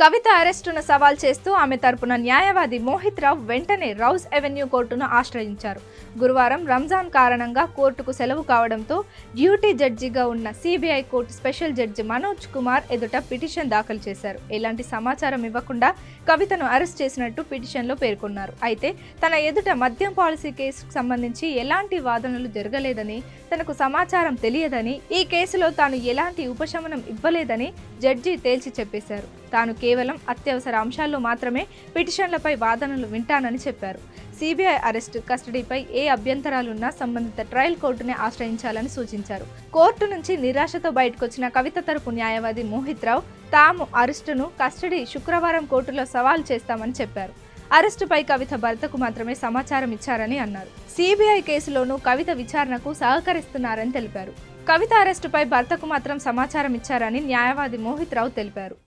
కవిత అరెస్టును సవాల్ చేస్తూ ఆమె తరపున న్యాయవాది మోహిత్ రావు వెంటనే రౌస్ అవెన్యూ కోర్టును ఆశ్రయించారు. గురువారం రంజాన్ కారణంగా కోర్టుకు సెలవు కావడంతో డ్యూటీ జడ్జిగా ఉన్న CBI court special judge Manoj Kumar ఎదుట పిటిషన్ దాఖలు చేశారు. ఎలాంటి సమాచారం ఇవ్వకుండా కవితను అరెస్ట్ చేసినట్టు పిటిషన్లో పేర్కొన్నారు. అయితే తన ఎదుట మద్యం పాలసీ కేసుకు సంబంధించి ఎలాంటి వాదనలు జరగలేదని, తనకు సమాచారం తెలియదని, ఈ కేసులో తాను ఎలాంటి ఉపశమనం ఇవ్వలేదని జడ్జి తేల్చి చెప్పేశారు. తాను కేవలం అత్యవసర అంశాల్లో మాత్రమే పిటిషన్లపై వాదనలు వింటానని చెప్పారు. సిబిఐ అరెస్టు, కస్టడీపై ఏ అభ్యంతరాలున్నా సంబంధిత ట్రయల్ కోర్టునే ఆశ్రయించాలని సూచించారు. కోర్టు నుంచి నిరాశతో బయటకొచ్చిన కవిత తరపు న్యాయవాది మోహిత్ రావు తాము అరెస్టును, కస్టడీ శుక్రవారం కోర్టులో సవాల్ చేస్తామని చెప్పారు. అరెస్టుపై కవిత భర్తకు మాత్రమే సమాచారం ఇచ్చారని అన్నారు. సిబిఐ కేసులోనూ కవిత విచారణకు సహకరిస్తున్నారని తెలిపారు. కవిత అరెస్టుపై భర్తకు మాత్రం సమాచారం ఇచ్చారని న్యాయవాది మోహిత్ రావు తెలిపారు.